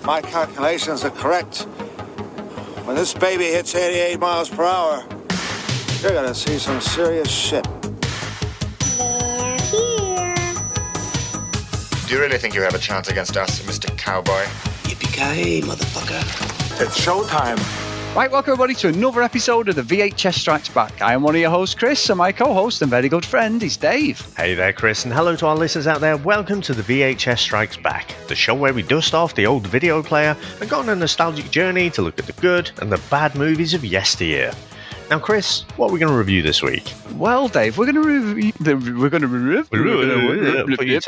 my calculations are correct, when this baby hits 88 miles per hour, you're gonna see some serious shit. They're here. Do you really think you have a chance against us, Mr. Cowboy? Yippee-ki-yay, motherfucker. It's showtime. Right, welcome everybody to another episode of the VHS Strikes Back. I am one of your hosts, Chris, and my co-host and very good friend is Dave. Hey there, Chris, and hello to our listeners out there. Welcome to the VHS Strikes Back, the show where we dust off the old video player and go on a nostalgic journey to look at the good and the bad movies of yesteryear. Now, Chris, what are we going to review this week? Well, Dave, we're going to review. We're going to review. It's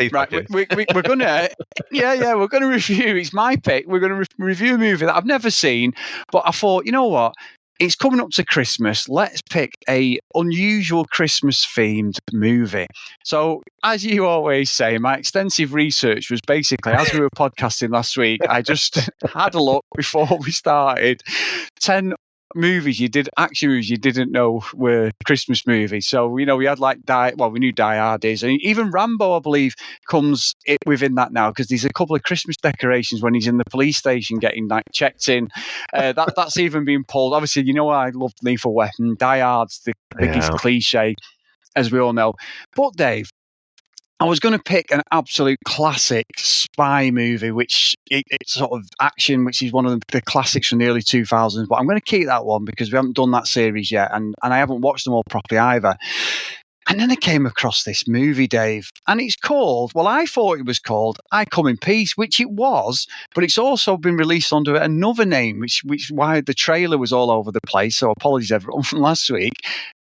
my pick. We're going to review a movie that I've never seen, but I thought, you know what? It's coming up to Christmas. Let's pick a unusual Christmas-themed movie. So, as you always say, my extensive research was basically, as we were podcasting last week, I just had a look before we started. 10 action movies you didn't know were Christmas movies. So, you know, we had like we knew Die Hard is, and even Rambo, I believe, comes within that now, because there's a couple of Christmas decorations when he's in the police station getting like checked in. That's even been pulled. Obviously, you know, I loved Lethal Weapon. Die Hard's the biggest cliche, as we all know. But Dave, I was going to pick an absolute classic spy movie, which it's sort of action, which is one of the classics from the early 2000s. But I'm going to keep that one because we haven't done that series yet, and I haven't watched them all properly either. And then I came across this movie, Dave, and it's called, well, I thought it was called I Come in Peace, which it was, but it's also been released under another name, which why the trailer was all over the place. So apologies everyone from last week.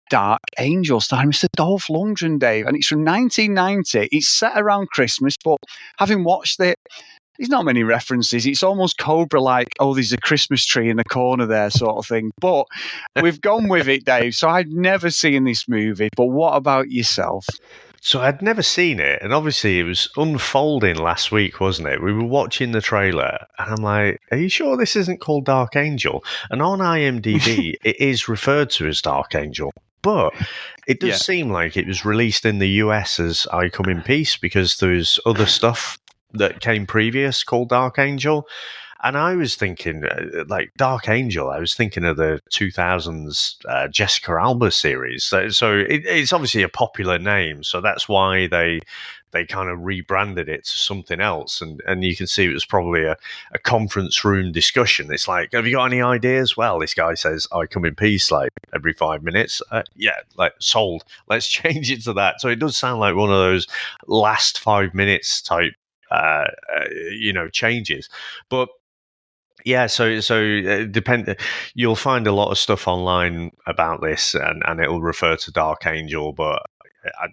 Dark Angel, starring Mr. Dolph Lundgren, Dave, and it's from 1990. It's set around Christmas, but having watched it, there's not many references. It's almost Cobra-like, oh, there's a Christmas tree in the corner there sort of thing. But we've gone with it, Dave. So I'd never seen this movie, but what about yourself? So I'd never seen it, and obviously it was unfolding last week, wasn't it? We were watching the trailer, and I'm like, are you sure this isn't called Dark Angel? And on IMDb, it is referred to as Dark Angel. But it does seem like it was released in the US as I Come in Peace, because there's other stuff that came previous called Dark Angel. And I was thinking, like Dark Angel, I was thinking of the 2000s Jessica Alba series. So it's obviously a popular name. So that's why they kind of rebranded it to something else. And you can see it was probably a conference room discussion. It's like, have you got any ideas? Well, this guy says, I come in peace, like every 5 minutes. Like sold. Let's change it to that. So it does sound like one of those last 5 minutes type, changes. But yeah, so you'll find a lot of stuff online about this, and it'll refer to Dark Angel, but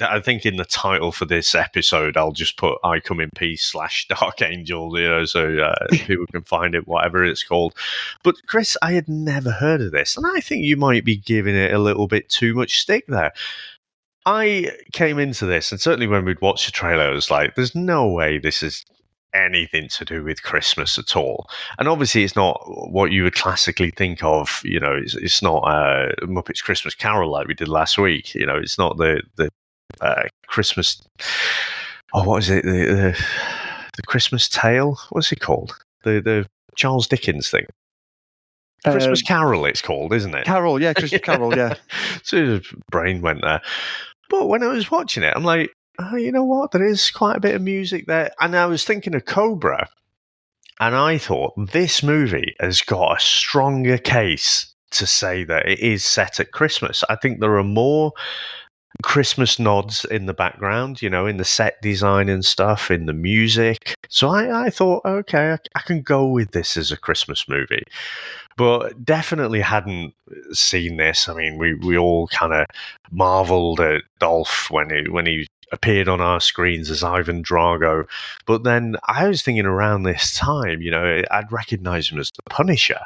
I think in the title for this episode, I'll just put I Come in Peace / Dark Angel, so people can find it, whatever it's called. But Chris, I had never heard of this, and I think you might be giving it a little bit too much stick there. I came into this, and certainly when we'd watched the trailer, I was like, there's no way this is anything to do with Christmas at all. And obviously it's not what you would classically think of, it's not Muppets Christmas Carol like we did last week. It's not the Christmas, what is it, the Christmas Tale, what's it called, the Charles Dickens thing, Christmas Carol it's called, isn't it? Carol, yeah, Christmas Carol, yeah. So brain went there. But when I was watching it, I'm like, oh, you know what? There is quite a bit of music there. And I was thinking of Cobra, and I thought this movie has got a stronger case to say that it is set at Christmas. I think there are more Christmas nods in the background, in the set design and stuff, in the music. So I thought, okay, I can go with this as a Christmas movie. But definitely hadn't seen this. I mean, we all kind of marveled at Dolph when he appeared on our screens as Ivan Drago. But then I was thinking around this time, I'd recognize him as the Punisher.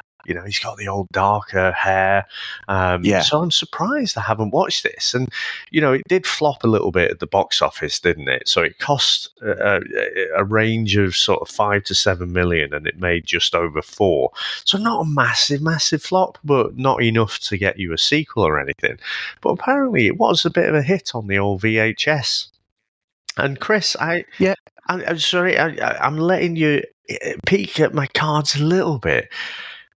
He's got the old darker hair. So I'm surprised I haven't watched this. And, it did flop a little bit at the box office, didn't it? So it cost a range of sort of 5 to 7 million, and it made just over 4. So not a massive, massive flop, but not enough to get you a sequel or anything. But apparently it was a bit of a hit on the old VHS. And Chris, I'm sorry, I'm letting you peek at my cards a little bit.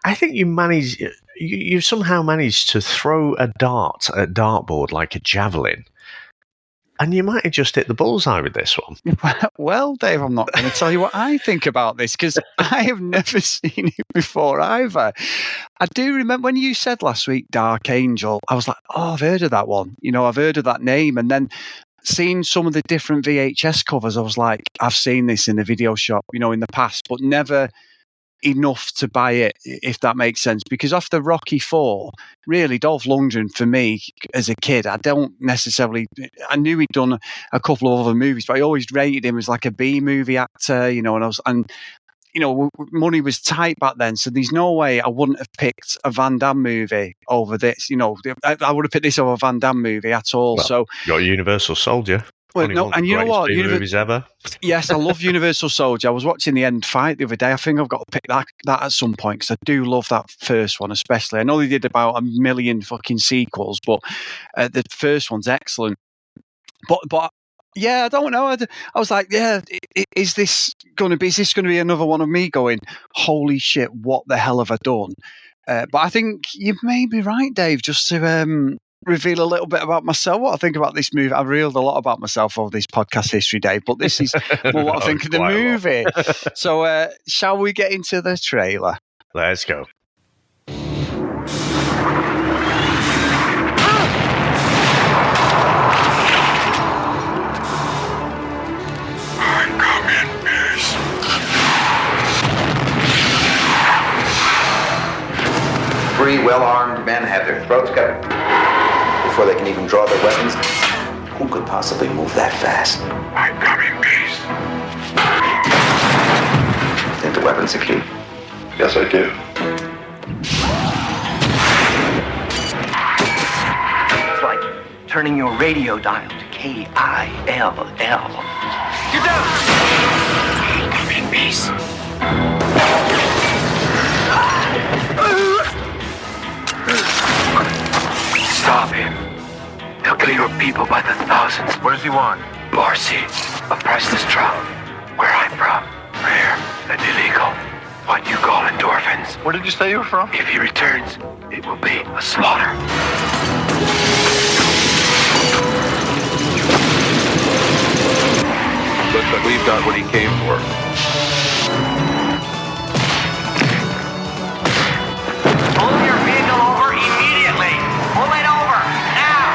I think you somehow managed to throw a dart at a dartboard like a javelin. And you might have just hit the bullseye with this one. Well, Dave, I'm not going to tell you what I think about this because I have never seen it before either. I do remember when you said last week, Dark Angel, I was like, oh, I've heard of that one. I've heard of that name. And then seeing some of the different VHS covers, I was like, I've seen this in the video shop, in the past, but never enough to buy it, if that makes sense. Because after Rocky IV, really, Dolph Lundgren, for me, as a kid, I knew he'd done a couple of other movies, but I always rated him as like a B-movie actor, and money was tight back then, so there's no way I wouldn't have picked a Van Damme movie over this. I would have picked this over a Van Damme movie at all. Well, so you're a Universal Soldier. Well, no, and you know what? Movies ever. Yes, I love Universal Soldier. I was watching the end fight the other day. I think I've got to pick that at some point because I do love that first one, especially. I know they did about 1 million fucking sequels, but the first one's excellent. But yeah, I don't know. I was like, yeah, is this going to be another one of me going, holy shit, what the hell have I done? But I think you may be right, Dave, just to reveal a little bit about myself, what I think about this movie. I've revealed a lot about myself over this podcast history, Dave, but this is what I think of the movie. So shall we get into the trailer? Let's go. Three well-armed men have their throats cut. Before they can even draw their weapons, who could possibly move that fast? I come in peace. Think the weapon's secure? Yes, I do. It's like turning your radio dial to KILL. Get down! I come in peace. Stop him. He'll kill your people by the thousands. What does he want? Barcy, a priceless drug. Where I'm from, rare and illegal. What you call endorphins. Where did you say you were from? If he returns, it will be a slaughter. Looks like we've got what he came for. Pull your vehicle over immediately. Pull it over now.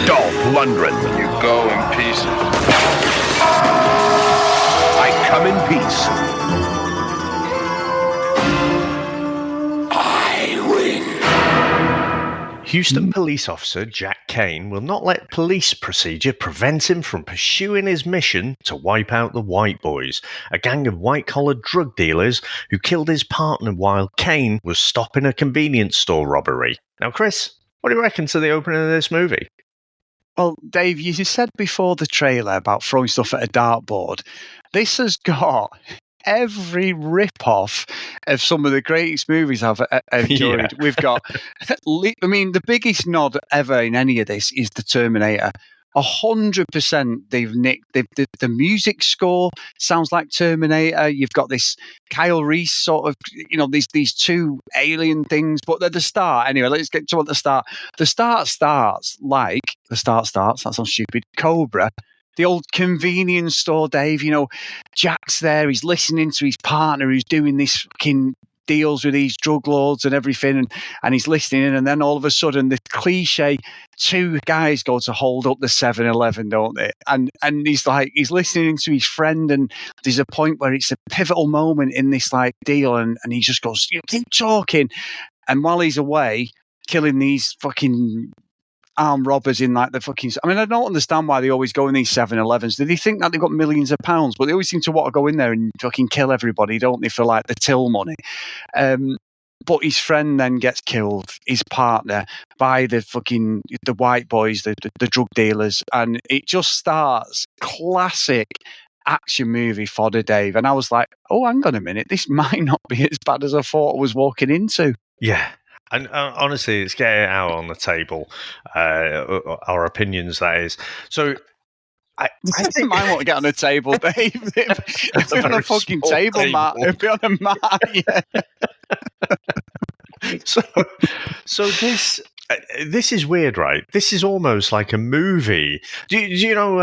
Dolph Lundgren. You go in peace. I come in peace. Houston police officer Jack Caine will not let police procedure prevent him from pursuing his mission to wipe out the White Boys, a gang of white-collar drug dealers who killed his partner while Caine was stopping a convenience store robbery. Now, Chris, what do you reckon to the opening of this movie? Well, Dave, you said before the trailer about throwing stuff at a dartboard. This has got every rip-off of some of the greatest movies I've enjoyed. Yeah. We've got, the biggest nod ever in any of this is the Terminator. 100% they've nicked the music score sounds like Terminator. You've got this Kyle Reese sort of, these two alien things, but at the start, anyway, let's get to the start. The start starts, that sounds stupid, Cobra. The old convenience store, Dave, Jack's there, he's listening to his partner who's doing this fucking deals with these drug lords and everything, and he's listening, and then all of a sudden the cliche, two guys go to hold up the 7-Eleven, don't they? And he's listening to his friend, and there's a point where it's a pivotal moment in this deal, and he just goes, keep talking. And while he's away killing these fucking armed robbers in the fucking... I don't understand why they always go in these 7-Elevens. Do they think that they've got millions of pounds? But they always seem to want to go in there and fucking kill everybody, don't they, for the till money. But his friend then gets killed, his partner, by the White Boys, the drug dealers. And it just starts classic action movie fodder, Dave. And I was like, oh, hang on a minute, this might not be as bad as I thought I was walking into. Yeah. And honestly, it's getting it out on the table. Our opinions, that is. So I think Mine won't get on a table, Dave. If we're on a fucking table, Matt, it'd be on a mat. Yeah. So this is weird, right? This is almost like a movie. Do you know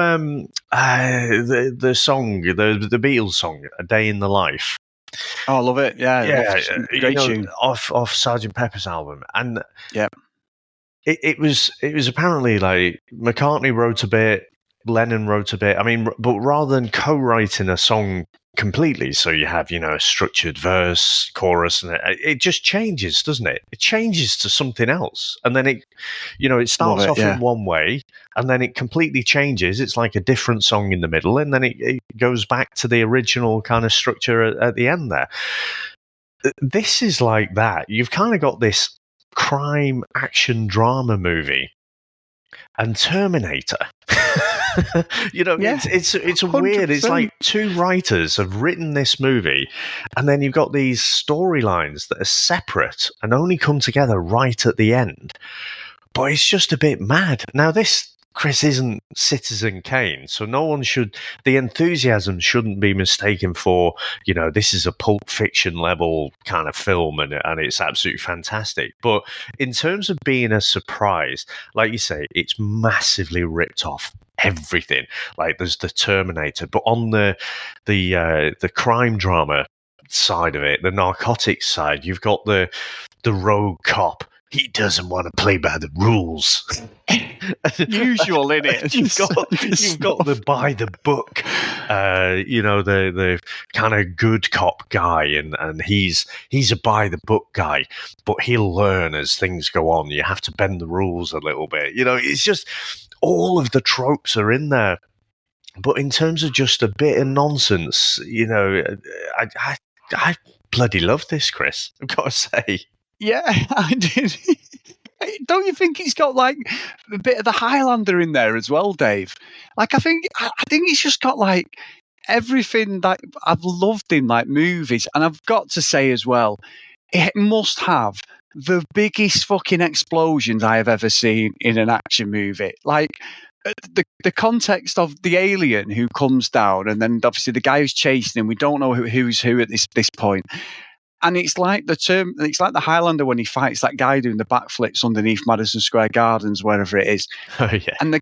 the song, the Beatles song, "A Day in the Life"? Oh, I love it. Yeah, great tune off Sgt. Pepper's album, and yeah, it was apparently like McCartney wrote a bit, Lennon wrote a bit. I mean, but rather than co-writing a song completely, so you have a structured verse, chorus, and it just changes, doesn't it? It changes to something else, and then it starts off in one way, and then it completely changes. It's like a different song in the middle, and then it goes back to the original kind of structure at the end there. This is like that. You've kind of got this crime action drama movie and Terminator. It's weird. It's like two writers have written this movie, and then you've got these storylines that are separate and only come together right at the end. But it's just a bit mad. Now, this, Chris, isn't Citizen Caine, so the enthusiasm shouldn't be mistaken for, this is a Pulp Fiction level kind of film, and it's absolutely fantastic. But in terms of being a surprise, like you say, it's massively ripped off everything. Like, there's the Terminator, but on the crime drama side of it, the narcotics side, you've got the rogue cop. He doesn't want to play by the rules. Usual, in it. You've got the by the book, the kind of good cop guy, and he's a by the book guy, but he'll learn as things go on. You have to bend the rules a little bit. It's just all of the tropes are in there. But in terms of just a bit of nonsense, I bloody love this, Chris. I've got to say. Yeah, I did. Don't you think it's got like a bit of the Highlander in there as well, Dave? Like, I think it's just got like everything that I've loved in like movies, and I've got to say as well, it must have the biggest fucking explosions I have ever seen in an action movie. Like, the context of the alien who comes down, and then obviously the guy who's chasing him, we don't know who's who at this point. And it's like the Highlander when he fights that guy doing the backflips underneath Madison Square Gardens, wherever it is. Oh, yeah. And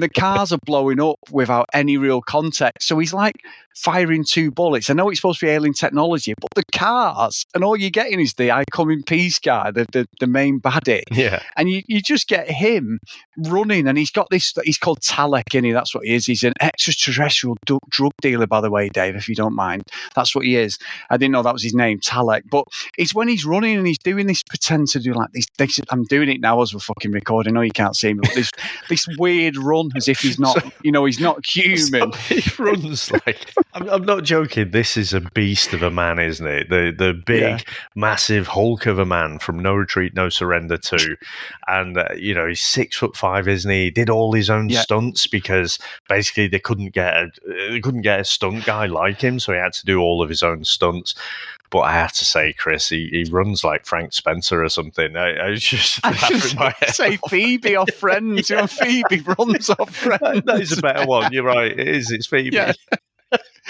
the cars are blowing up without any real context. So he's like firing two bullets. I know it's supposed to be alien technology, but the cars, and all you're getting is the I come in peace guy, the main baddie. Yeah. And you just get him running, and he's got this, he's called Talek, isn't he? That's what he is. He's an extraterrestrial drug dealer, by the way, Dave, if you don't mind. That's what he is. I didn't know that was his name, Talek. But it's when he's running and he's doing this, pretend to do like this. I'm doing it now as we're fucking recording. I know you can't see me, but this weird run as if he's not, he's not human. So he runs like, I'm not joking. This is a beast of a man, isn't it? The big, massive Hulk of a man from No Retreat, No Surrender 2. And, he's 6'5", isn't he? He did all his own stunts because basically they couldn't get a stunt guy like him, so he had to do all of his own stunts. But I have to say, Chris, he runs like Frank Spencer or something. I was just say Phoebe or Friends. Phoebe runs off Friends. That is a better one. You're right. It is. It's Phoebe. Yeah.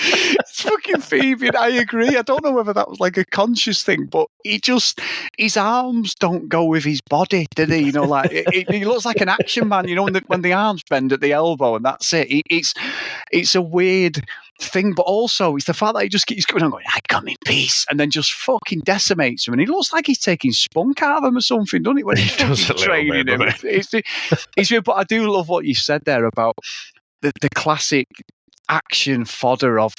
It's fucking Phoebe, and I agree. I don't know whether that was like a conscious thing, but his arms don't go with his body, did he? He looks like an action man, when the arms bend at the elbow, and that's it. It's a weird thing, but also it's the fact that he just keeps going on going, I come in peace, and then just fucking decimates him, and he looks like he's taking spunk out of him or something, doesn't he? When he's training him. It's weird, but I do love what you said there about the classic action fodder of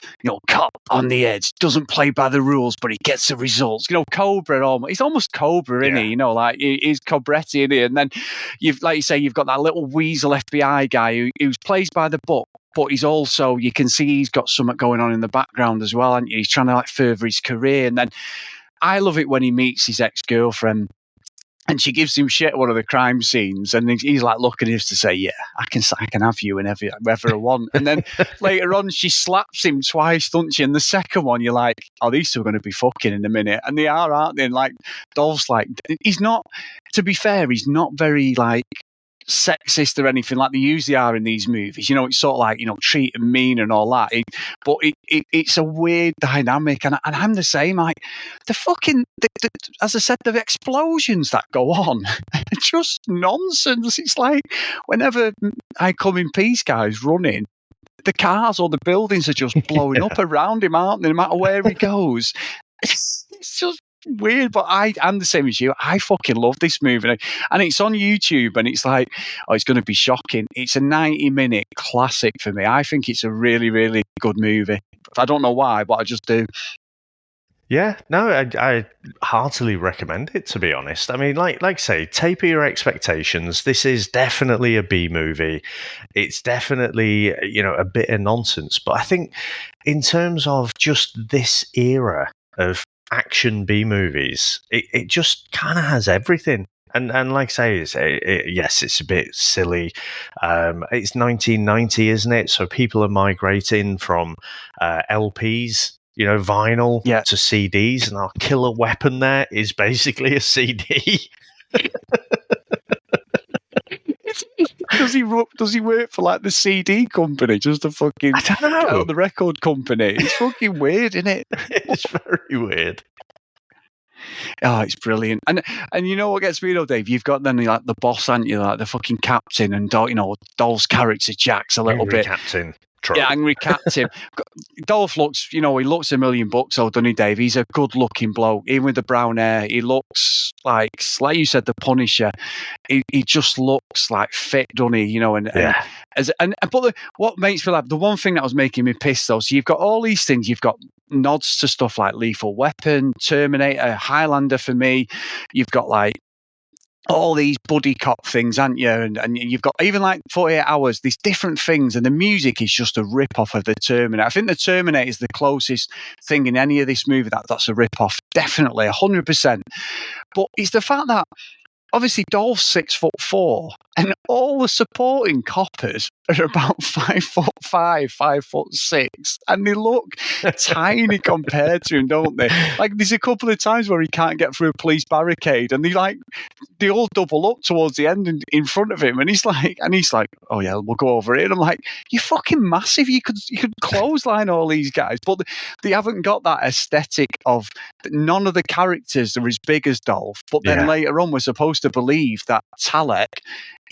cop on the edge, doesn't play by the rules, but he gets the results. Cobra, he's almost Cobra, isn't he? Like he's Cobretti, isn't he? And then you've got that little weasel FBI guy who plays by the book, but he's also, you can see he's got something going on in the background as well, and he's trying to further his career. And then I love it when he meets his ex-girlfriend, And she gives him shit at one of the crime scenes, and he's like looking at us to say, "Yeah, I can have you whenever I want." And then later on, she slaps him twice, doesn't she? And the second one, you're like, "Oh, these two are going to be fucking in a minute," and they are, aren't they? And like Dolph's like, he's not. To be fair, he's not very like sexist or anything like they usually are in these movies. You know, it's sort of like, you know, treat and mean and all that. But it's a weird dynamic, and I'm the same. Like the fucking, as I said, the explosions that go on are just nonsense. It's like whenever I come in peace, guys running, the cars or the buildings are just blowing up around him, aren't they? No matter where he goes, it's just weird. But I'm the same as you. I fucking love this movie, and it's on YouTube, and it's like, oh, it's going to be shocking. It's a 90-minute classic for me. I think it's a really, really good movie. I don't know why, but I just do. Yeah, no, I heartily recommend it, to be honest. I mean, like say, taper your expectations. This is definitely a B movie. It's definitely, you know, a bit of nonsense. But I think in terms of just this era of action B movies, it just kind of has everything. And like I say, yes, it's a bit silly. It's 1990, isn't it? So people are migrating from LPs, you know, vinyl to CDs, and our killer weapon there is basically a CD. Does he work for like the CD company, just a fucking, I don't know, the record company? It's fucking weird, isn't it? It's very weird. Oh, it's brilliant. And you know what gets me though, Dave? You've got then like the boss, haven't you? Like the fucking captain, and you know, Dolph's character Jack's a little Angry bit captain. Yeah, angry captain. Dolph looks, you know, he looks $1 million, though, doesn't he, Dave? He's a good-looking bloke, even with the brown hair. He looks like you said, the Punisher. He just looks like fit, doesn't he? You know, but what makes me laugh, the one thing that was making me pissed though, so you've got all these things. You've got nods to stuff like Lethal Weapon, Terminator, Highlander for me. You've got like all these buddy cop things, haven't you? And you've got even like 48 Hours, these different things, and the music is just a rip-off of the Terminator. I think the Terminator is the closest thing in any of this movie that's a rip-off, definitely, 100%. But it's the fact that obviously Dolph's 6'4", and all the supporting coppers are about 5'5", 5'6", and they look tiny compared to him, don't they? Like there's a couple of times where he can't get through a police barricade, and they all double up towards the end in front of him, and he's like, oh yeah, we'll go over it. And I'm like, you're fucking massive. You could clothesline all these guys, but they haven't got that aesthetic of none of the characters are as big as Dolph. But then later on, we're supposed to believe that Talek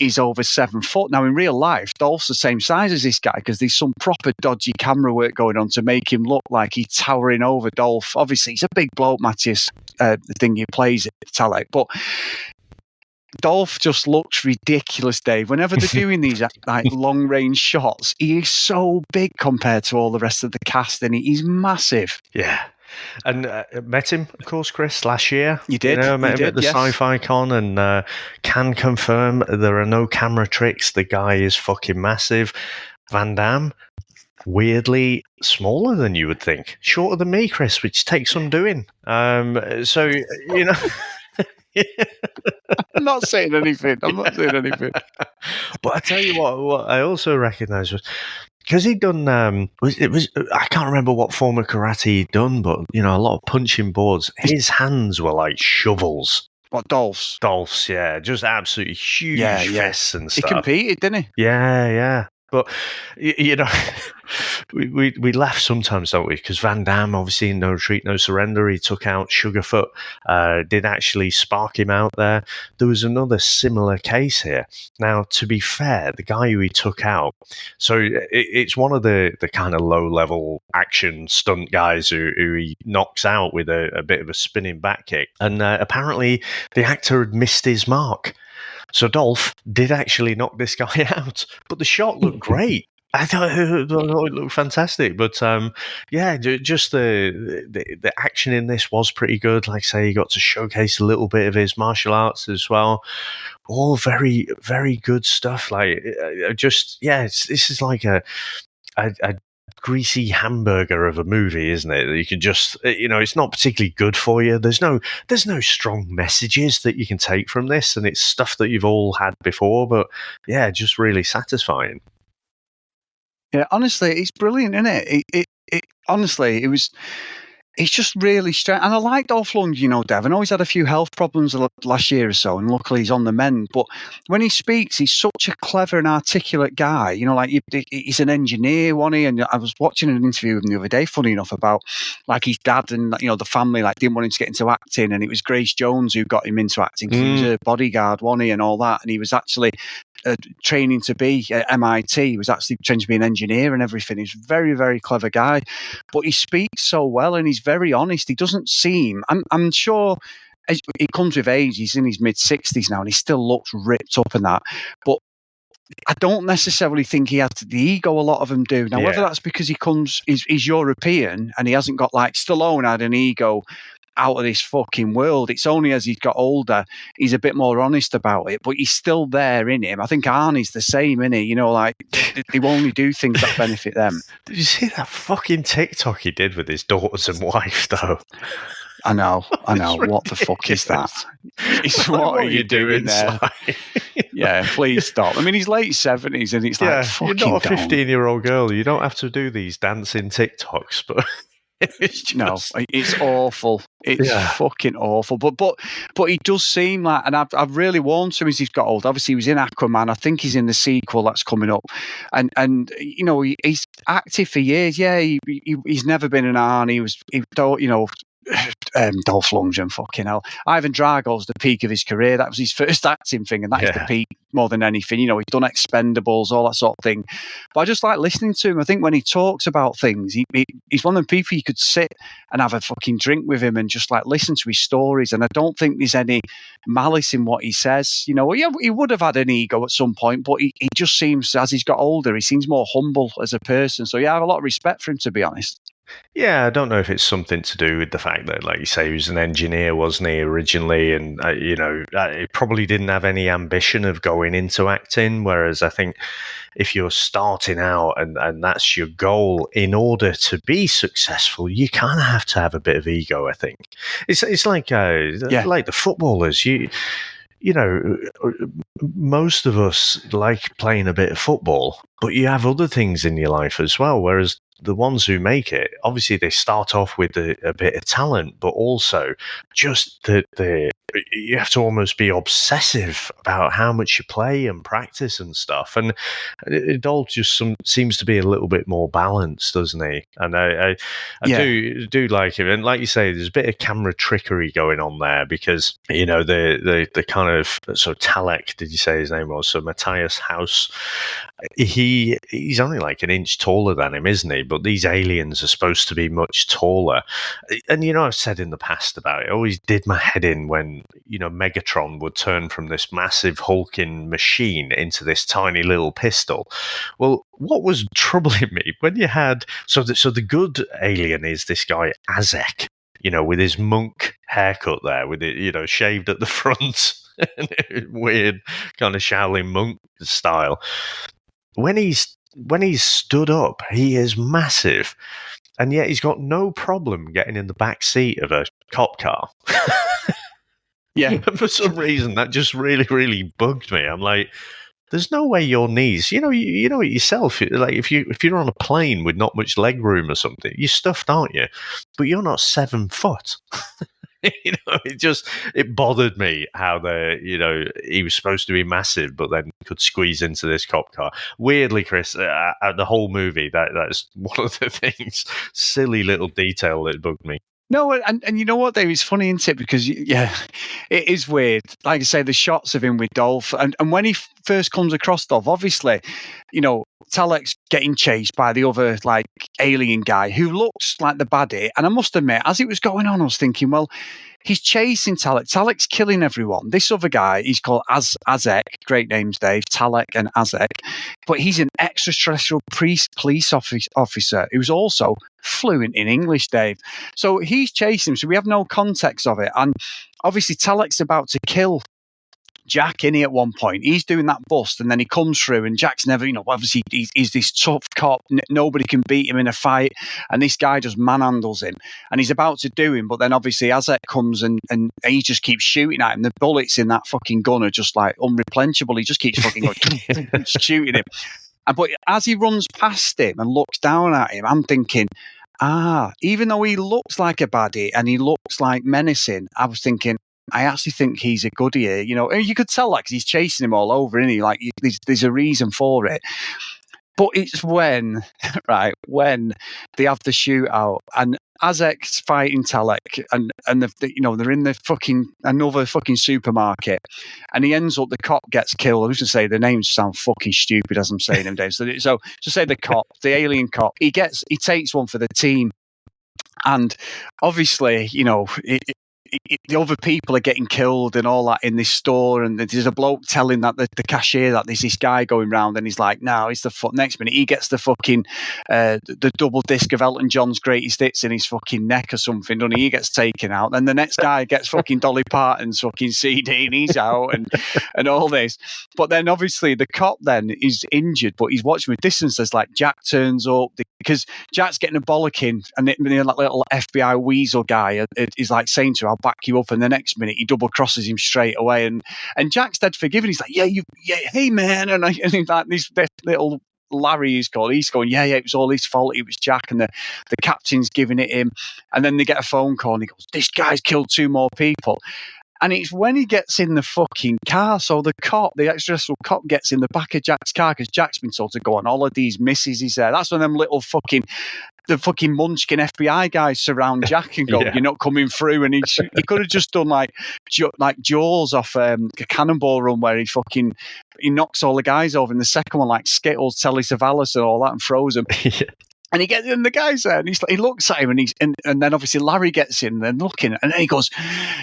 is over 7 foot. Now, in real life, Dolph's the same size as this guy because there's some proper dodgy camera work going on to make him look like he's towering over Dolph. Obviously, he's a big bloke, Matthias, the thing he plays it, Talek. But Dolph just looks ridiculous, Dave. Whenever they're doing these like long-range shots, he is so big compared to all the rest of the cast, and he's massive. Yeah. And met him, of course, Chris, last year. You did. I met him at the Sci-fi Con, and can confirm there are no camera tricks. The guy is fucking massive. Van Damme, weirdly smaller than you would think. Shorter than me, Chris, which takes some doing. So, you know... I'm not saying anything. But I tell you what I also recognise was... Because he'd done, I can't remember what form of karate he'd done, but, you know, a lot of punching boards. His hands were like shovels. What, Dolph's? Dolph's, yeah. Just absolutely huge fists and stuff. He competed, didn't he? Yeah. But, you know, we laugh sometimes, don't we? Because Van Damme, obviously, in No Retreat, No Surrender, he took out Sugarfoot, did actually spark him out there. There was another similar case here. Now, to be fair, the guy who he took out, so it's one of the kind of low-level action stunt guys who he knocks out with a bit of a spinning back kick. And apparently, the actor had missed his mark. So Dolph did actually knock this guy out, but the shot looked great. I thought it looked fantastic, but just the action in this was pretty good. Like I say, he got to showcase a little bit of his martial arts as well. All very, very good stuff. Like this is like a greasy hamburger of a movie, isn't it? That you can just, it's not particularly good for you. There's no strong messages that you can take from this, and it's stuff that you've all had before. But yeah, just really satisfying. Yeah, honestly, it's brilliant, isn't it? Honestly, it was. It's just really strange. And I like Dolph Lundgren, Dev. I know he's had a few health problems last year or so, and luckily he's on the mend. But when he speaks, he's such a clever and articulate guy. He's an engineer, wasn't he? And I was watching an interview with him the other day, funny enough, about like his dad and the family didn't want him to get into acting, and it was Grace Jones who got him into acting because he was a bodyguard, wasn't he, and all that. And he was actually training to be at MIT. He was actually training to be an engineer and everything. He's a very, very clever guy, but he speaks so well and he's very honest. He doesn't seem, I'm sure it comes with age. He's in his mid-60s now and he still looks ripped up and that, but I don't necessarily think he has the ego a lot of them do. Now, whether that's because he's European and he hasn't got Stallone had an ego out of this fucking world. It's only as he's got older, he's a bit more honest about it, but he's still there in him. I think Arnie's the same, isn't he? They only do things that benefit them. Did you see that fucking TikTok he did with his daughters and wife, though? I know. What the fuck is that? What are you doing there? Yeah, please stop. I mean, he's late 70s and it's fucking you're not a 15-year-old girl. You don't have to do these dancing TikToks, but... It's awful. It's fucking awful. But he does seem like, and I've really warned him as he's got old. Obviously, he was in Aquaman. I think he's in the sequel that's coming up, and he's active for years. Yeah, he's never been an Arnie. Dolph Lundgren, fucking hell. Ivan Drago's the peak of his career. That was his first acting thing, and that is the peak more than anything. He's done Expendables, all that sort of thing. But I just like listening to him. I think when he talks about things, he's one of the people you could sit and have a fucking drink with him and just listen to his stories. And I don't think there's any malice in what he says. He would have had an ego at some point, but he just seems, as he's got older, he seems more humble as a person. So yeah, I have a lot of respect for him, to be honest. Yeah, I don't know if it's something to do with the fact that, like you say, he was an engineer, wasn't he, originally? And, he probably didn't have any ambition of going into acting. Whereas I think if you're starting out and that's your goal, in order to be successful, you kind of have to have a bit of ego, I think. It's like the footballers. Most of us like playing a bit of football, but you have other things in your life as well. Whereas the ones who make it, obviously they start off with a bit of talent, but also just you have to almost be obsessive about how much you play and practice and stuff. And it all just seems to be a little bit more balanced, doesn't he? And I do like him. And like you say, there's a bit of camera trickery going on there because, the kind of, so Talek, did you say his name was? So Matthias House, he's only like an inch taller than him, isn't he? But these aliens are supposed to be much taller. And, I've said in the past about it, I always did my head in when, Megatron would turn from this massive hulking machine into this tiny little pistol. Well, what was troubling me when you had, so the good alien is this guy Azek, with his monk haircut there, with it, shaved at the front, weird kind of Shaolin monk style. When he's stood up, he is massive, and yet he's got no problem getting in the back seat of a cop car. Yeah. And for some reason, that just really, really bugged me. I'm like, there's no way your knees, you know it yourself. Like if you're on a plane with not much leg room or something, you're stuffed, aren't you? But you're not 7 foot. It bothered me how he was supposed to be massive, but then could squeeze into this cop car. Weirdly, Chris, the whole movie, that's one of the things, silly little detail that bugged me. No, and you know what, Dave? It's funny, isn't it? Because, it is weird. Like I say, the shots of him with Dolph, and when he first comes across Dolph, obviously, Talek's getting chased by the other, alien guy who looks like the baddie. And I must admit, as it was going on, I was thinking, well, he's chasing Talek. Talek's killing everyone. This other guy, he's called Azek. Great names, Dave. Talek and Azek. But he's an extraterrestrial police officer who's also fluent in English, Dave. So he's chasing him. So we have no context of it. And obviously, Talek's about to kill Jack in here at one point. He's doing that bust, and then he comes through, and Jack's never, obviously he's this tough cop. Nobody can beat him in a fight, and this guy just manhandles him, and he's about to do him, but then obviously Azek comes and he just keeps shooting at him. The bullets in that fucking gun are just like unreplenishable. He just keeps fucking going, shooting him. But as he runs past him and looks down at him, I'm thinking, even though he looks like a baddie and he looks like menacing, I was thinking, I actually think he's a goodie here. And you could tell that because he's chasing him all over, isn't he? Like, there's a reason for it. But it's when they have the shootout and Azek's fighting Talek and they're in the another fucking supermarket and he ends up, the cop gets killed. I was going to say the names sound fucking stupid as I'm saying them, Dave. So just say the cop, the alien cop, he takes one for the team. And obviously, the other people are getting killed and all that in this store, and there's a bloke telling that the cashier that there's this guy going round, and he's like, "No, he's the next minute he gets the fucking the double disc of Elton John's greatest hits in his fucking neck or something, doesn't he? He gets taken out, then the next guy gets fucking Dolly Parton's fucking CD and he's out, and all this. But then obviously the cop then is injured, but he's watching with distance. There's like Jack turns up because Jack's getting a bollocking, and that little FBI weasel guy is like saying to her, "I'll back you up," and the next minute he double crosses him straight away, and Jack's dead forgiving. He's like, hey man, and he's like, this little Larry he's going, yeah, it was all his fault, it was Jack, and the captain's giving it him, and then they get a phone call and he goes, "This guy's killed 2 more people." And it's when he gets in the fucking car, so the extraterrestrial cop gets in the back of Jack's car because Jack's been told to go on holidays, misses is there. That's when them little the fucking munchkin FBI guys surround Jack and go, "You're not coming through." And he could have just done like Jaws off a Cannonball Run where he knocks all the guys over. In the second one, like Skittles, Telly Savalas and all that, and throws them. And he gets in, the guy's there, and he looks at him, and then obviously Larry gets in, and then looking, and then he goes,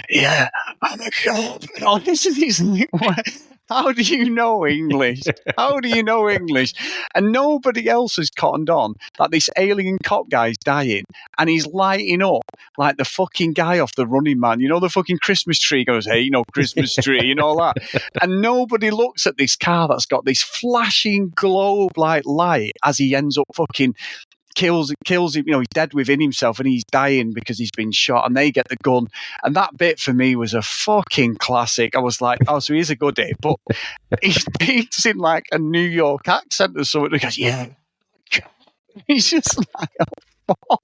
"Yeah, I'm a cop." Oh, this is how do you know English? How do you know English? And nobody else has cottoned on that this alien cop guy's dying, and he's lighting up like the fucking guy off the Running Man. The fucking Christmas tree goes, "Hey, Christmas tree," and all that. And nobody looks at this car that's got this flashing globe like light as he ends up fucking kills him. He's dead within himself and he's dying because he's been shot, and they get the gun. And that bit for me was a fucking classic. I was like, oh, so he's a goodie, but he speaks in like a New York accent or something. He goes, "Yeah." He's just like, oh,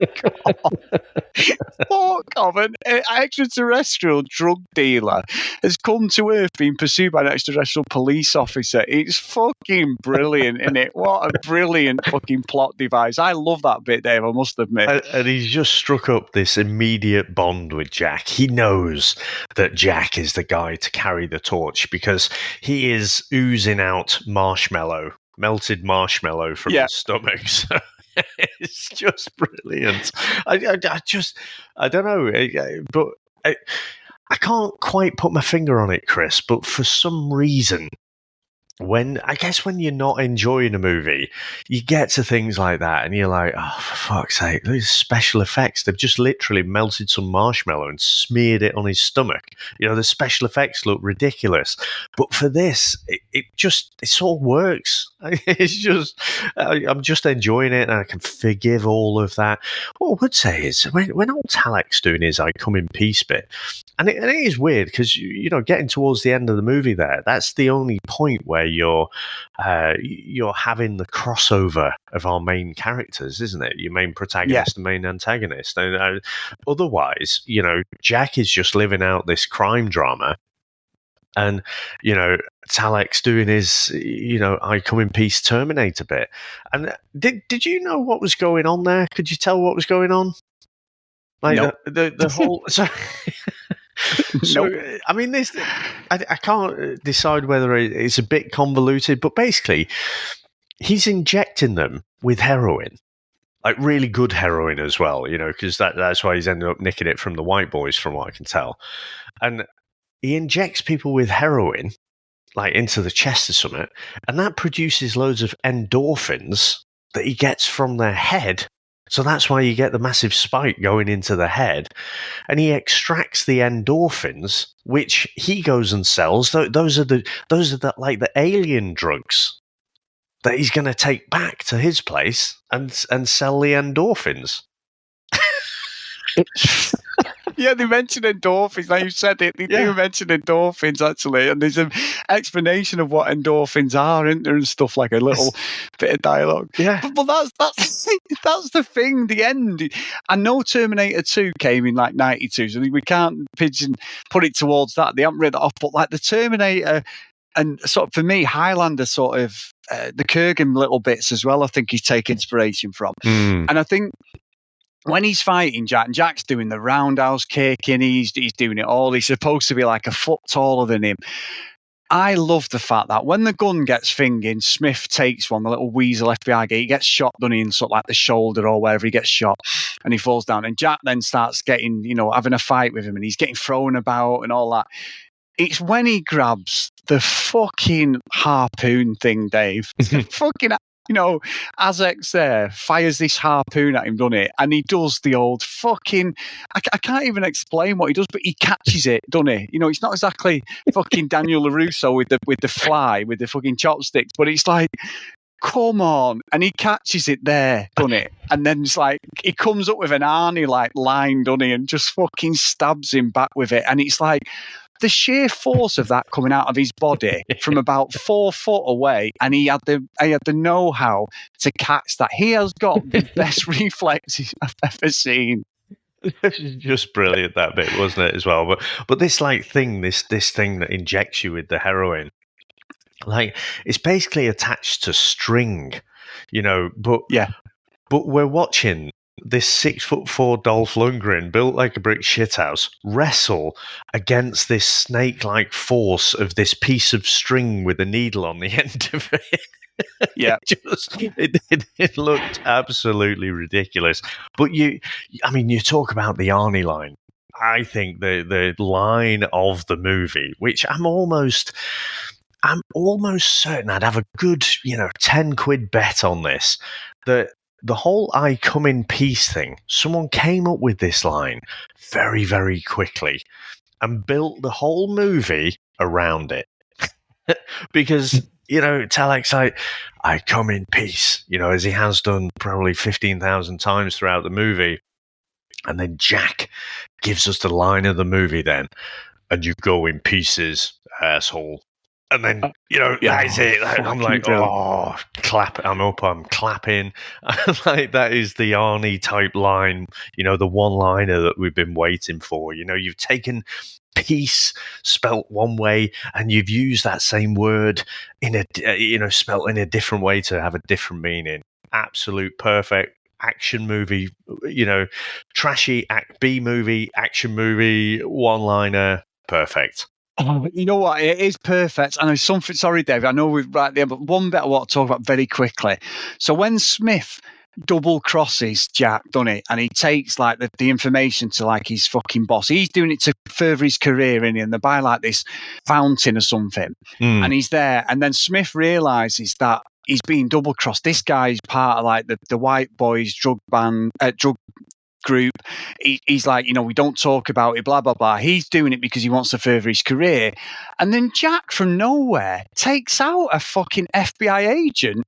fuck off. An extraterrestrial drug dealer has come to Earth being pursued by an extraterrestrial police officer. It's fucking brilliant, isn't it? What a brilliant fucking plot device. I love that bit, Dave, I must admit. And he's just struck up this immediate bond with Jack. He knows that Jack is the guy to carry the torch because he is oozing out melted marshmallow from his stomach. So it's just brilliant. I don't know, but I can't quite put my finger on it, Chris, but for some reason, when you're not enjoying a movie, you get to things like that and you're like, oh, for fuck's sake, these special effects, they've just literally melted some marshmallow and smeared it on his stomach. The special effects look ridiculous. But for this, it sort of works. It's just, I'm just enjoying it and I can forgive all of that. What I would say is, when old Talek's doing his I Come in Peace bit, and it is weird because, getting towards the end of the movie there, that's the only point where you're having the crossover of our main characters, isn't it? Your main protagonist and main antagonist. And otherwise, Jack is just living out this crime drama, and Talek's doing his I Come in Peace Terminator bit. And did you know what was going on there? Could you tell what was going on? Like nope. the whole. So, I mean, I can't decide whether it's a bit convoluted, but basically, he's injecting them with heroin, like really good heroin as well, because that's why he's ended up nicking it from the white boys, from what I can tell. And he injects people with heroin, like into the chest or something, and that produces loads of endorphins that he gets from their head. So that's why you get the massive spike going into the head, and he extracts the endorphins, which he goes and sells. Those are the like the alien drugs that he's going to take back to his place and sell the endorphins. Yeah, they mention endorphins. Now you said it. They do mention endorphins, actually. And there's an explanation of what endorphins are, isn't there, and stuff, like a little bit of dialogue. Yeah. But that's the thing, the end. I know Terminator 2 came in like 92, so we can't put it towards that. They haven't read that off. But like the Terminator and sort of, for me, Highlander sort of, the Kurgan little bits as well, I think he's taking inspiration from. And I think when he's fighting Jack, and Jack's doing the roundhouse kick, and he's doing it all. He's supposed to be like a foot taller than him. I love the fact that when the gun gets fingered, Smith takes one, the little weasel FBI guy, he gets shot, doesn't he, in sort of like the shoulder or wherever he gets shot, and he falls down. And Jack then starts getting, having a fight with him, and he's getting thrown about and all that. It's when he grabs the fucking harpoon thing, Dave. Fucking, Azek's there, fires this harpoon at him, doesn't it? And he does the old fucking, I can't even explain what he does, but he catches it, doesn't he? It's not exactly fucking Daniel LaRusso with the fly, with the fucking chopsticks, but it's like, come on. And he catches it there, doesn't it? And then it's like, he comes up with an Arnie like line, doesn't he? And just fucking stabs him back with it. And it's like, the sheer force of that coming out of his body from about 4 foot away, and he had the know-how to catch that. He has got the best reflexes I've ever seen. This is just brilliant, that bit, wasn't it, as well? But this like thing, this thing that injects you with the heroin, like, it's basically attached to string, but we're watching this 6'4" Dolph Lundgren, built like a brick shithouse, wrestle against this snake-like force of this piece of string with a needle on the end of it. Yeah, it looked absolutely ridiculous. But you talk about the Arnie line. I think the line of the movie, which I'm almost certain I'd have a good, 10 quid bet on this, that the whole I come in peace thing, someone came up with this line very, very quickly and built the whole movie around it. Because, Telek's like, I come in peace, as he has done probably 15,000 times throughout the movie. And then Jack gives us the line of the movie then, and you go in pieces, asshole. And then, that's it. I'm like, clap. I'm clapping. Like, that is the Arnie type line, the one-liner that we've been waiting for. You've taken peace spelt one way, and you've used that same word in a, spelt in a different way to have a different meaning. Absolute perfect action movie, trashy B movie, action movie, one-liner, perfect. Oh, you know what? It is perfect. And there's something, sorry, Dave, I know we're right there, but one bit I want to talk about very quickly. So when Smith double crosses Jack, doesn't he? And he takes like the information to like his fucking boss. He's doing it to further his career, and they buy like this fountain or something. And he's there. And then Smith realizes that he's being double crossed. This guy's part of like the white boys drug group. He's like, we don't talk about it, blah, blah, blah. He's doing it because he wants to further his career. And then Jack from nowhere takes out a fucking FBI agent.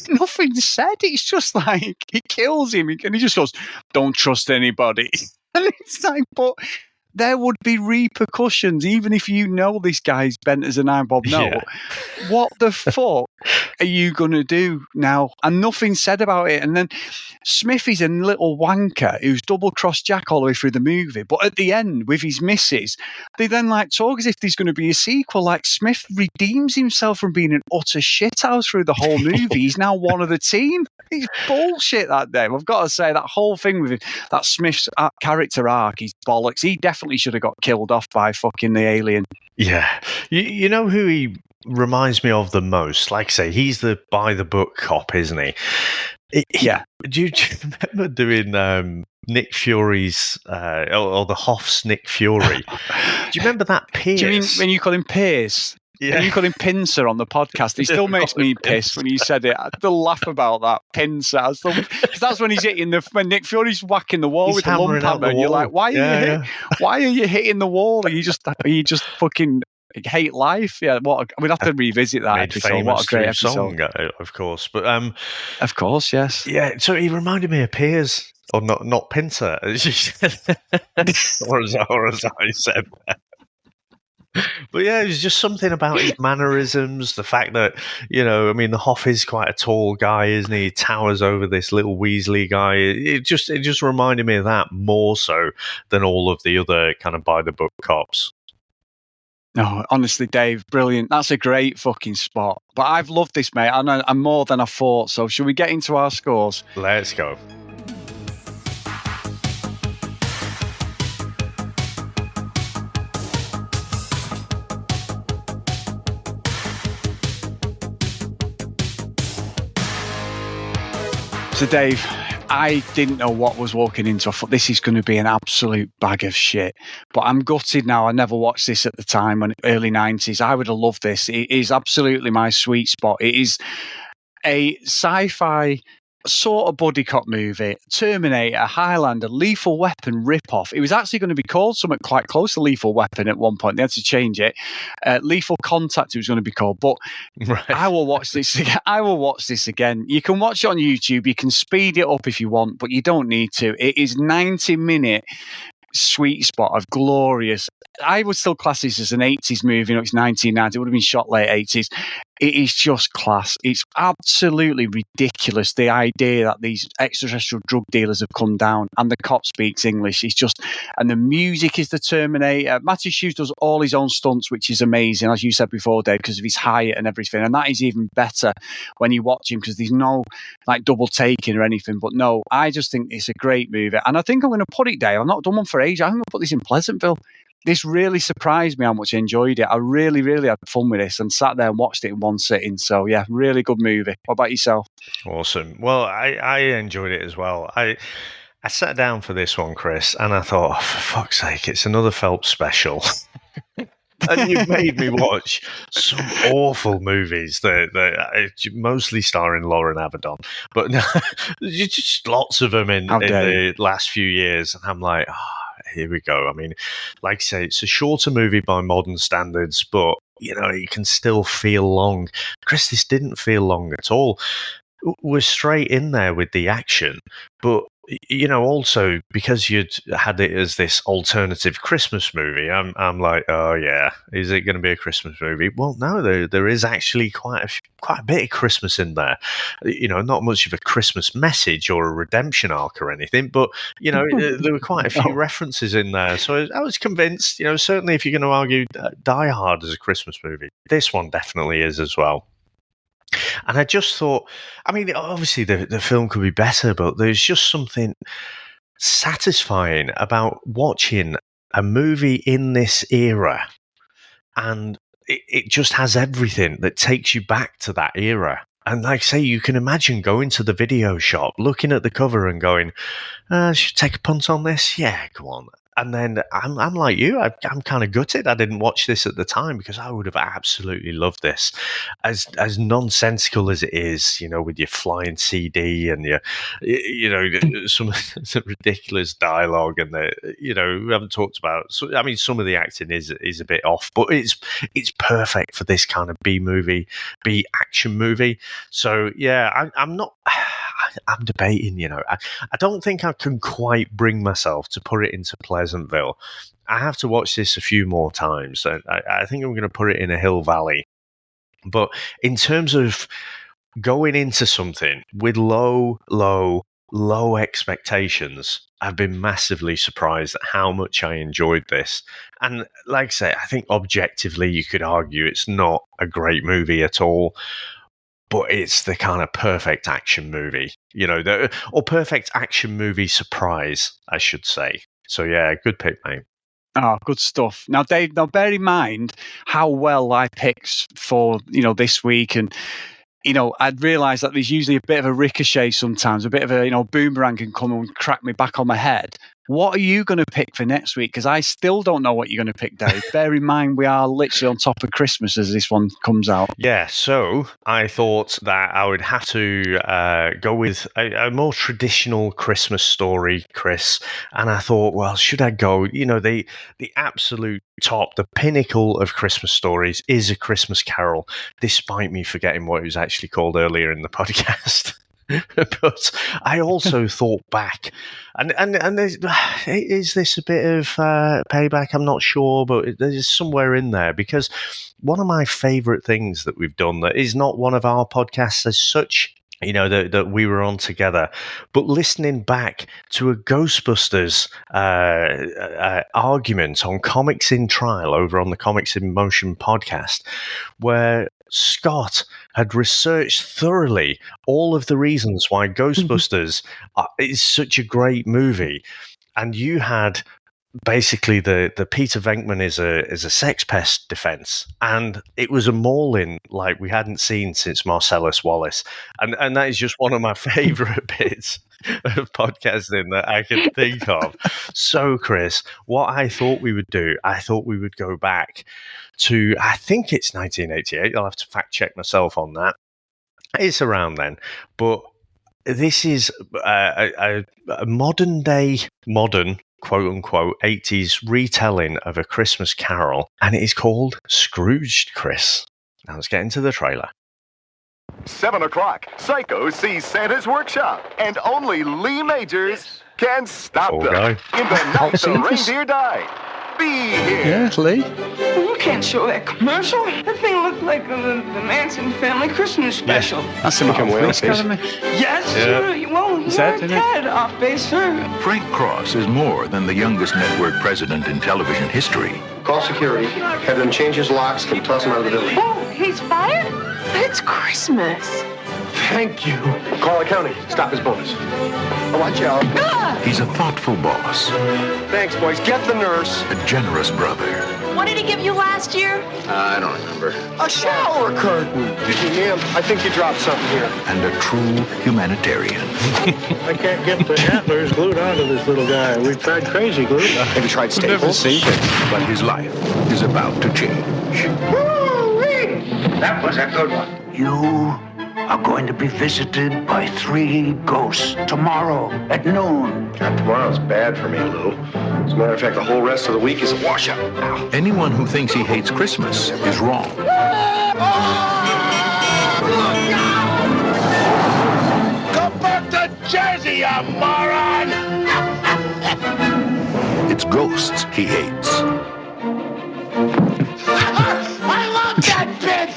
Nothing's said. It's just like, he kills him and he just goes, don't trust anybody. And it's like, but there would be repercussions, even if this guy's bent as an iron bob. No. Yeah. What the fuck are you going to do now? And nothing said about it. And then Smith is a little wanker who's double-crossed Jack all the way through the movie. But at the end, with his missus, they then talk as if there's going to be a sequel. Like, Smith redeems himself from being an utter shithouse through the whole movie. He's now one of the team. It's bullshit, that Dave. I've got to say, that whole thing with him, that Smith's character arc, he's bollocks. He definitely should have got killed off by fucking the alien. Yeah. You know who he reminds me of the most? Like I say, he's the by-the-book cop, isn't he? Yeah. Do you remember doing Nick Fury's, or the Hoff's Nick Fury? Do you remember that Pierce? Do you mean when you call him Pierce? Yeah. And you call him Pincer on the podcast. It still makes me piss when you said it. I still laugh about that, Pincer. Because that's when he's hitting when Nick Fury's whacking the wall He's with the lump hammering out hammer, the and you're wall. like, why are you hitting the wall? Are you just fucking hate life? Yeah, we'd have to revisit that Made episode. famous What a great through episode. song, of course. But Of course, yes. yeah. So he reminded me of Piers, or not Pincer, as you said, or as I said. But yeah, it was just something about his mannerisms, the fact that, I mean, the Hoff is quite a tall guy, isn't he? He towers over this little Weasley guy. It just reminded me of that more so than all of the other kind of by-the-book cops. No, honestly, Dave, brilliant. That's a great fucking spot. But I've loved this, mate. I'm more than I thought. So should we get into our scores? Let's go. So, Dave, I didn't know what was walking into. I thought this is going to be an absolute bag of shit. But I'm gutted now. I never watched this at the time, when early 90s. I would have loved this. It is absolutely my sweet spot. It is a sci-fi sort of buddy cop movie, Terminator, Highlander, Lethal Weapon ripoff. It was actually going to be called something quite close to Lethal Weapon at one point. They had to change it. Lethal Contact it was going to be called. But right. I will watch this again. You can watch it on YouTube. You can speed it up if you want, but you don't need to. It is 90-minute sweet spot of glorious. I would still class this as an 80s movie. It's 1990. It would have been shot late 80s. It is just class. It's absolutely ridiculous, the idea that these extraterrestrial drug dealers have come down and the cop speaks English. It's just, and the music is the Terminator. Matthew Hughes does all his own stunts, which is amazing, as you said before, Dave, because of his height and everything. And that is even better when you watch him, because there's no like double taking or anything. But no, I just think it's a great movie. And I think I'm going to put it, Dave. I've not done one for ages. I'm going to put this in Pleasantville. This really surprised me how much I enjoyed it. I really, really had fun with this and sat there and watched it in one sitting. So, yeah, really good movie. What about yourself? Awesome. Well, I enjoyed it as well. I sat down for this one, Chris, and I thought, for fuck's sake, it's another Phelps special. And you've made me watch some awful movies that mostly starring Lauren Avedon, but just lots of them in the last few years. And I'm like, here we go. I mean, like I say, it's a shorter movie by modern standards, but, you can still feel long. Chris, this didn't feel long at all. We're straight in there with the action, but also because you'd had it as this alternative Christmas movie, I'm like, oh yeah, is it going to be a Christmas movie? Well, no, there is actually quite a bit of Christmas in there. Not much of a Christmas message or a redemption arc or anything, but there were quite a few references in there. So I was convinced. Certainly if you're going to argue Die Hard as a Christmas movie, this one definitely is as well. And I just thought, I mean, obviously the film could be better, but there's just something satisfying about watching a movie in this era. And it just has everything that takes you back to that era. And like I say, you can imagine going to the video shop, looking at the cover and going, should I take a punt on this? Yeah, go on. And then I'm like you. I'm kind of gutted I didn't watch this at the time, because I would have absolutely loved this. As nonsensical as it is, with your flying CD and some ridiculous dialogue, and we haven't talked about. So, I mean, some of the acting is a bit off, but it's perfect for this kind of B action movie. So yeah, I'm not. I'm debating, I don't think I can quite bring myself to put it into Pleasantville. I have to watch this a few more times. I think I'm going to put it in a Hill Valley. But in terms of going into something with low expectations, I've been massively surprised at how much I enjoyed this. And like I say, I think objectively you could argue it's not a great movie at all. But it's the kind of perfect action movie, or perfect action movie surprise, I should say. So, yeah, good pick, mate. Oh, good stuff. Now, Dave, bear in mind how well I picked for, this week. And, I'd realised that there's usually a bit of a ricochet sometimes, a bit of a, boomerang can come and crack me back on my head. What are you going to pick for next week? Because I still don't know what you're going to pick, Dave. Bear in mind, we are literally on top of Christmas as this one comes out. Yeah, so I thought that I would have to go with a more traditional Christmas story, Chris. And I thought, well, should I go? The absolute top, the pinnacle of Christmas stories is A Christmas Carol, despite me forgetting what it was actually called earlier in the podcast. But I also thought back, and is this a bit of payback? I'm not sure, but there's somewhere in there, because one of my favourite things that we've done that is not one of our podcasts as such, that we were on together, but listening back to a Ghostbusters argument on Comics in Trial over on the Comics in Motion podcast, where Scott had researched thoroughly all of the reasons why Ghostbusters is such a great movie, and you had basically the Peter Venkman is a sex pest defense, and it was a mauling like we hadn't seen since Marcellus Wallace, and that is just one of my favorite bits of podcasting that I can think of. So, Chris, what I thought we would do, I thought we would go back to, I think it's 1988. I'll have to fact check myself on that. It's around then, but this is a modern quote unquote 80s retelling of A Christmas Carol, and it is called Scrooged, Chris. Now let's get into the trailer. 7 o'clock, Psycho sees Santa's workshop, and only Lee Majors can stop them. In the night the reindeer died. Be here. Yeah, Lee. You can't show that commercial. That thing looked like the Manson family Christmas special. Yeah. That's the Police Academy. Yes, sir. Well, you're a tad off base, sir. Frank Cross is more than the youngest network president in television history. Call security. Have them change his locks and toss him out of the building. Oh, he's fired? But it's Christmas. Thank you. Call accounting. Stop his bonus. Oh, watch out. Ah! He's a thoughtful boss. Thanks, boys. Get the nurse. A generous brother. What did he give you last year? I don't remember. A shower curtain. Excuse me, ma'am. I think you dropped something here. And a true humanitarian. I can't get the antlers glued onto this little guy. We've tried crazy glue. Have you tried staples? But his life is about to change. Woo-wee! That was a good one. You are going to be visited by 3 ghosts tomorrow at noon. God, tomorrow's bad for me, Lou. As a matter of fact, the whole rest of the week is a washout. Ow. Anyone who thinks he hates Christmas is wrong. Go back to Jersey, you moron! It's ghosts he hates. I love that bit!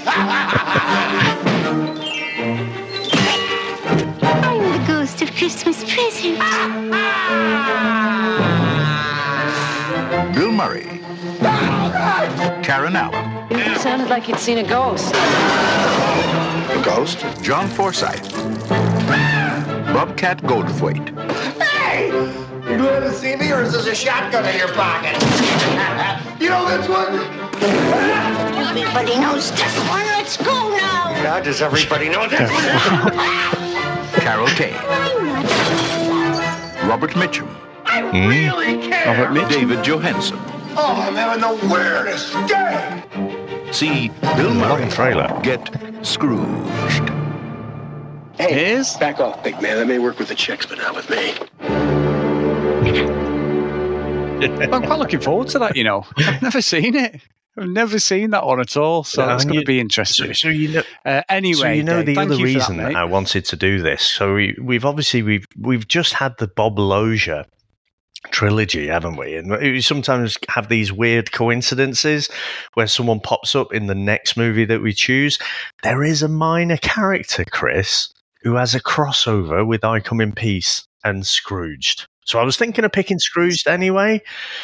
I'm the ghost of Christmas present. Bill Murray. Karen Allen. It sounded like you'd seen a ghost. A ghost? John Forsythe. Bobcat Goldthwait. Hey! You glad to see me, or is this a shotgun in your pocket? You know this one? Everybody knows this one. Let's go now. Yeah, does everybody know this one? Carol Kane. Robert Mitchum. I really care. David Johansen. Oh, I'm having the weirdest day. See Bill Murray get Scrooged. Hey, back off, big man. That may work with the chicks, but not with me. I'm quite looking forward to that, I've never seen it. I've never seen that one at all, so it's going to be interesting. So the Dave, other reason that I wanted to do this. So we've just had the Bob Lozier trilogy, haven't we? And we sometimes have these weird coincidences where someone pops up in the next movie that we choose. There is a minor character, Chris, who has a crossover with I Come in Peace and Scrooged. So I was thinking of picking Scrooged anyway.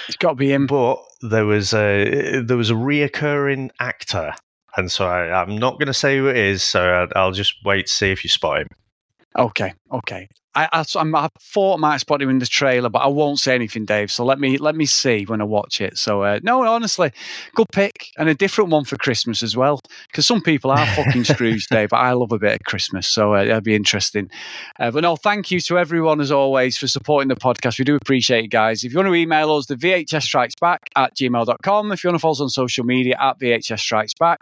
It's got to be him. But there was a reoccurring actor, and so I'm not going to say who it is. So I'll just wait to see if you spot him. Okay. I thought I might have spotted him in the trailer, but I won't say anything, Dave. So let me see when I watch it. So no, honestly, good pick and a different one for Christmas as well. Because some people are fucking Scrooge, Dave. But I love a bit of Christmas, so it'll be interesting. But no, thank you to everyone as always for supporting the podcast. We do appreciate it, guys. If you want to email us, the vhsstrikesback@gmail.com. If you want to follow us on social media @VHSStrikesBack.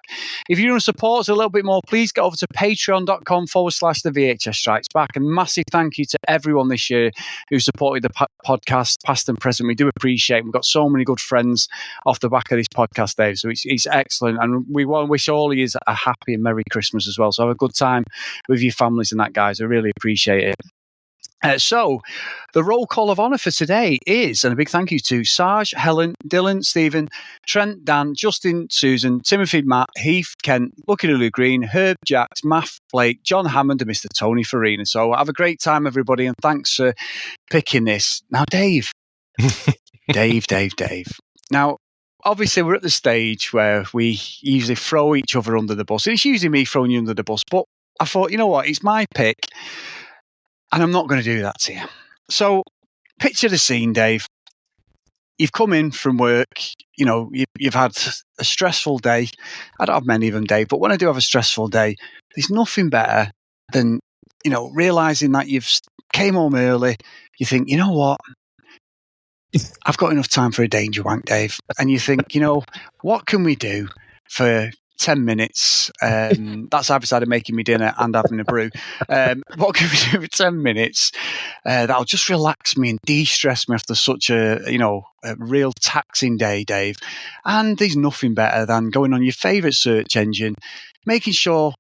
If you want to support us a little bit more, please get over to patreon.com/the VHS Strikes Back. And massive thank you to everyone this year who supported the podcast, past and present. We do appreciate it. We've got so many good friends off the back of this podcast, Dave. So it's excellent. And we want to wish all of you a happy and Merry Christmas as well. So have a good time with your families and that, guys. I really appreciate it. So, the roll call of honour for today is, and a big thank you to Sarge, Helen, Dylan, Stephen, Trent, Dan, Justin, Susan, Timothy, Matt, Heath, Kent, Lucky Lulu Green, Herb, Jacks, Math, Blake, John Hammond, and Mr. Tony Farina. So, have a great time, everybody, and thanks for picking this. Now, Dave. Dave. Now, obviously, we're at the stage where we usually throw each other under the bus. It's usually me throwing you under the bus, but I thought, you know what, it's my pick. And I'm not going to do that to you. So, picture the scene, Dave. You've come in from work. You know, you've had a stressful day. I don't have many of them, Dave, but when I do have a stressful day, there's nothing better than, you know, realising that you've came home early. You think, you know what? I've got enough time for a danger wank, Dave. And you think, you know, what can we do for 10 minutes? That's either side of making me dinner and having a brew. What can we do for 10 minutes that'll just relax me and de-stress me after such a real taxing day, Dave? And there's nothing better than going on your favourite search engine, making sure,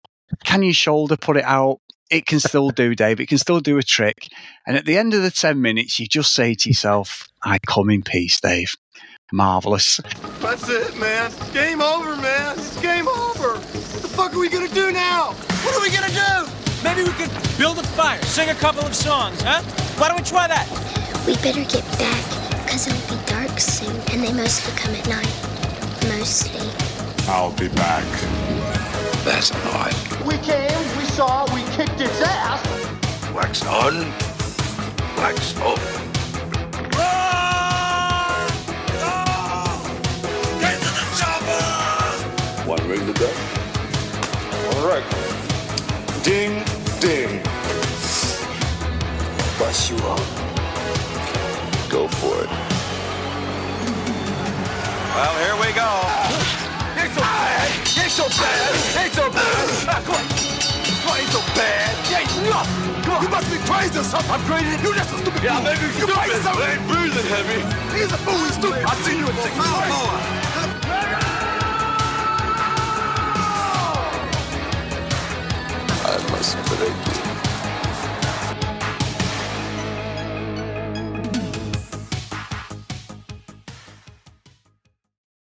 can your shoulder put it out? It can still do, Dave. It can still do a trick. And at the end of the 10 minutes, you just say to yourself, I come in peace, Dave. Marvellous. That's it, man. Game over, man. It's game over. What the fuck are we gonna do now? What are we gonna do? Maybe we could build a fire, sing a couple of songs, huh? Why don't we try that? We better get back, because it'll be dark soon, and they mostly come at night. Mostly. I'll be back. That's not. We came, we saw, we kicked its ass. Wax on, wax off. One ring to go. All right. Ding, ding. Bust you up. Go for it. Well, here we go. Ain't so bad. Ain't so bad. Ain't so bad. Come on. Ain't so bad. Ain't nothing. Come on. You must be crazy or something. I'm crazy. You just a stupid. Yeah, maybe you crazy. I ain't breathing heavy. He's a fool. He's stupid. I've seen you in 6 months. I must break